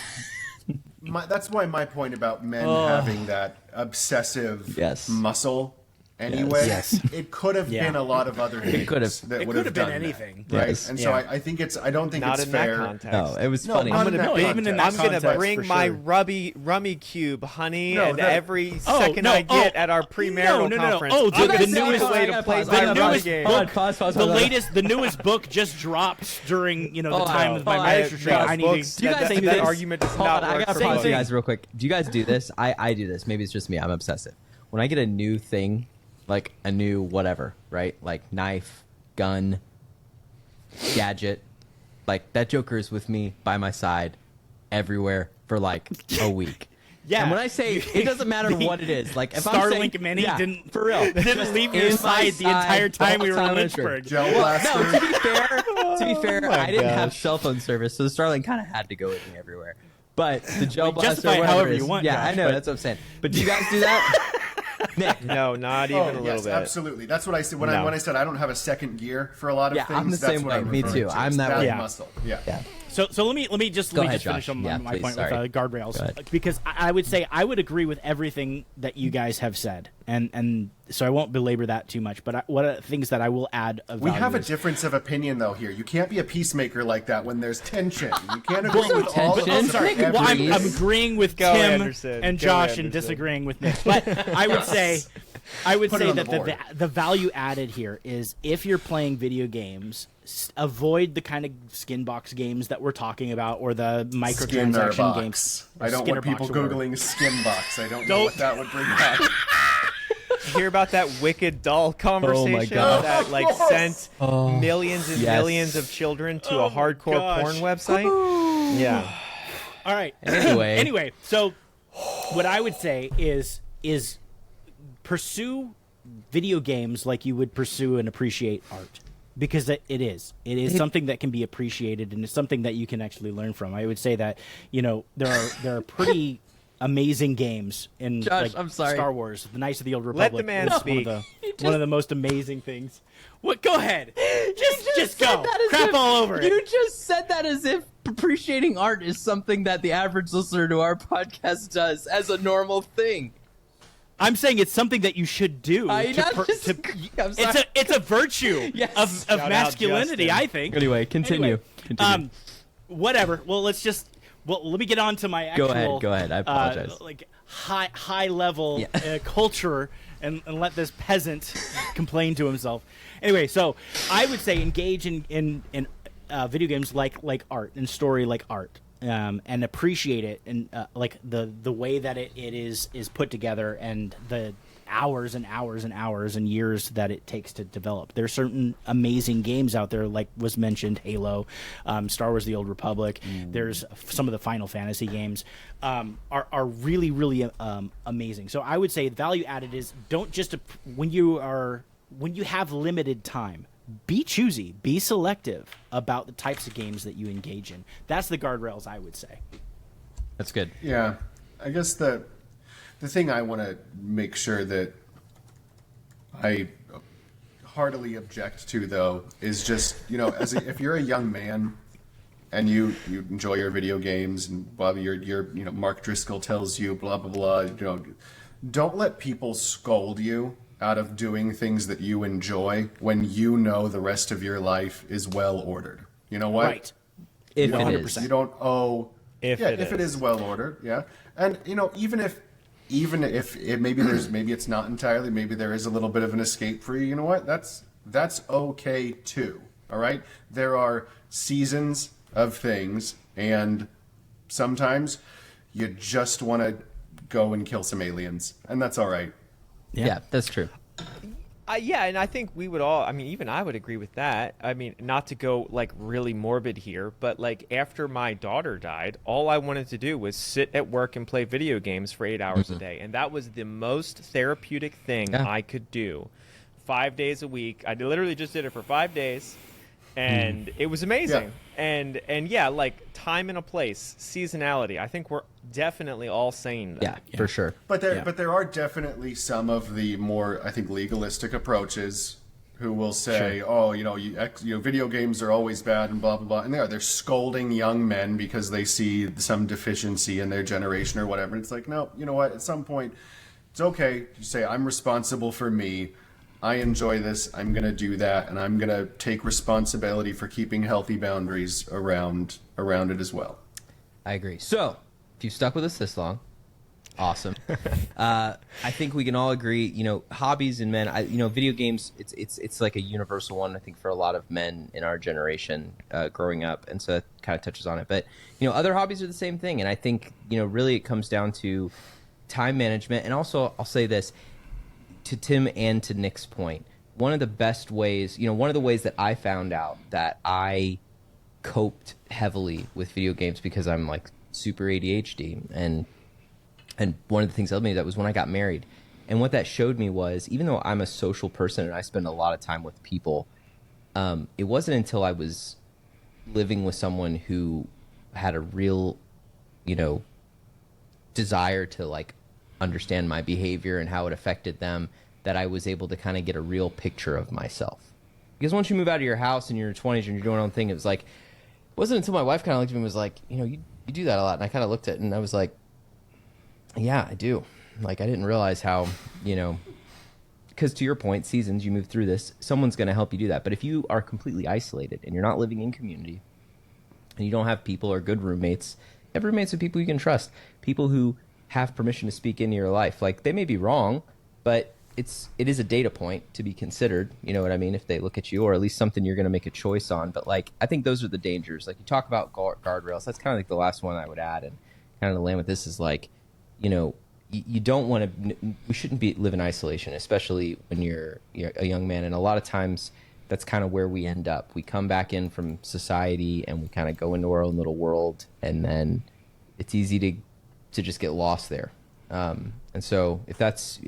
That's why my point about men having that obsessive muscle anyway. Yes. It could have been a lot of other things. It could have been anything. That, right? Yes. And so I think I don't think Not it's in fair. that context. No, it was funny. I'm gonna bring my rummy cube, honey, and every second I get at our premarital conference. Oh, the newest way to play my rummy game. The newest book just dropped during the time of my marriage retreat. I need to. Do you guys think that argument does not work? I gotta pause you guys real quick. Do you guys do this? I do this. Maybe it's just me. I'm obsessive. When I get a new thing, like a new whatever, right? Like knife, gun, gadget, like that Joker is with me by my side everywhere for like a week. Yeah. And when I say it doesn't matter what it is, like if Starlink Mini didn't for real didn't leave your side the entire time we were in Lynchburg. Gel blaster. No, to be fair, I didn't have cell phone service, so the Starlink kind of had to go with me everywhere. But the gel blaster, justify it however you want. Yeah, Josh, I know that's what I'm saying. But do you guys do that? Nick. No, not even a little bit. Absolutely. That's what I said when I said I don't have a second gear for a lot of things. I'm the same way. Me too. I'm that way. Muscle. Yeah. So let me just finish on my point with guardrails, because I would say I would agree with everything that you guys have said, and so I won't belabor that too much. But what are things that I will add of We have a values. difference of opinion though here. You can't be a peacemaker like that when there's tension. You can't agree with all of tension. us. Sorry, well, I'm agreeing with Go, Tim Anderson. and Go, Josh Anderson. and disagreeing with Nick. But I would say that board. the value added here is if you're playing video games, avoid the kind of skin box games that we're talking about or the microtransaction games. I don't want people Googling skin box. I don't know what that would bring back. Hear about that wicked doll conversation that sent millions and millions of children to a hardcore porn website? Yeah. All right. Anyway, so what I would say is pursue video games like you would pursue and appreciate art, because it is something that can be appreciated and it's something that you can actually learn from. I would say that there are pretty amazing games in Star Wars, The Knights of the Old Republic. Let the man speak. One of the most amazing things. What? Go ahead. Just go. Crap all over it. You just said that as if appreciating art is something that the average listener to our podcast does as a normal thing. I'm saying it's something that you should do. It's a virtue of masculinity, I think. Anyway, continue. Whatever. Well, let me get on to my actual. Go ahead. I apologize. High level culture, and let this peasant complain to himself. Anyway, so I would say engage in video games like art and story like art. And appreciate it, and like the way that it is put together, and the hours and hours and hours and years that it takes to develop. There's certain amazing games out there, like was mentioned, Halo, Star Wars: The Old Republic. There's some of the Final Fantasy games are really, really amazing. So I would say the value added is don't just when you have limited time. Be choosy, be selective about the types of games that you engage in. That's the guardrails, I would say. That's good. Yeah. I guess the thing I want to make sure that I heartily object to, though, is just, if you're a young man and you enjoy your video games and blah, your Mark Driscoll tells you blah, blah, blah, don't let people scold you out of doing things that you enjoy when you know the rest of your life is well ordered. You know what? Right. If it is. You don't owe. If it is well ordered, yeah. And even if it maybe it's not entirely, maybe there is a little bit of an escape for you. You know what? That's okay too. All right. There are seasons of things, and sometimes you just want to go and kill some aliens, and that's all right. Yeah, that's true. Yeah, and I think we would all, even I would agree with that. Not to go really morbid here, but after my daughter died, all I wanted to do was sit at work and play video games for 8 hours a day. And that was the most therapeutic thing I could do. 5 days a week. I literally just did it for 5 days. And it was amazing. Yeah. And yeah, time and a place, seasonality. I think we're definitely all saying that. Yeah, for sure. But there are definitely some of the more, I think, legalistic approaches who will say, video games are always bad and blah, blah, blah. And they're scolding young men because they see some deficiency in their generation or whatever. And it's like, no, you know what? At some point, It's okay. You say, I'm responsible for me. I enjoy this. I'm going to do that. And I'm going to take responsibility for keeping healthy boundaries around it as well. I agree. So, if you've stuck with us this long, awesome. I think we can all agree, hobbies and men, video games, it's like a universal one, I think, for a lot of men in our generation growing up. And so that kind of touches on it. But, other hobbies are the same thing. And I think, really it comes down to time management. And also, I'll say this to Tim and to Nick's point, one of the best ways, one of the ways that I found out that I coped heavily with video games, because I'm like super ADHD, and one of the things that helped me, that was when I got married. And what that showed me was, even though I'm a social person and I spend a lot of time with people, it wasn't until I was living with someone who had a real, desire to like understand my behavior and how it affected them, that I was able to kind of get a real picture of myself. Because once you move out of your house in your 20s and you're doing your own thing, it was like, it wasn't until my wife kind of looked at me and was like, you do that a lot. And I kind of looked at it and I was like, yeah, I do. Like, I didn't realize how, because to your point, seasons, you move through this, someone's going to help you do that. But if you are completely isolated and you're not living in community and you don't have people or good roommates, have roommates with people you can trust, people who have permission to speak into your life. Like, they may be wrong, but it is a data point to be considered, you know what I mean, if they look at you, or at least something you're going to make a choice on. But like, I think those are the dangers. Like, you talk about guardrails. That's kind of like the last one I would add, and kind of the land with this is like, you don't want to, we shouldn't live in isolation, especially when you're a young man. And a lot of times that's kind of where we end up. We come back in from society and we kind of go into our own little world, and then it's easy to just get lost there. And so if that's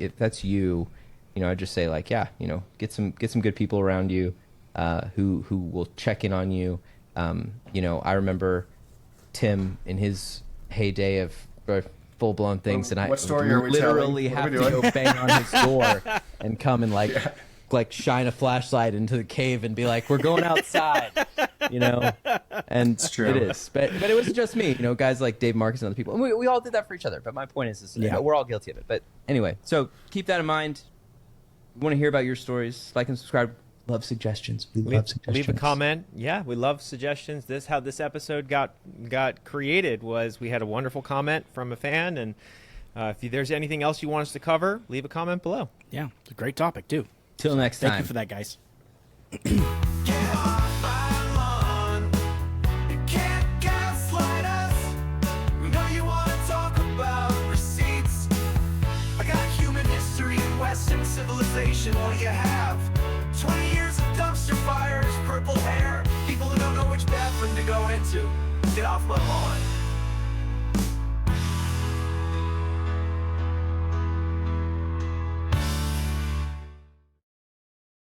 you, I'd just say like, yeah, get some good people around you, who will check in on you. I remember Tim in his heyday of full-blown things, and I literally have to go bang on his door and come and like shine a flashlight into the cave and be like, we're going outside, and it's true. It is, but it wasn't just me, guys like Dave Marcus and other people, and we all did that for each other. But my point is we're all guilty of it. But anyway, so keep that in mind. We want to hear about your stories. Like and subscribe. Love suggestions. Leave a comment. Yeah, we love suggestions. How this episode got created was we had a wonderful comment from a fan, and if there's anything else you want us to cover, leave a comment below. Yeah, it's a great topic too. Till next time. Thank you for that, guys. Civilization, all you have 20 years of dumpster fires, purple hair, people who don't know which bathroom to go into. Get off my lawn.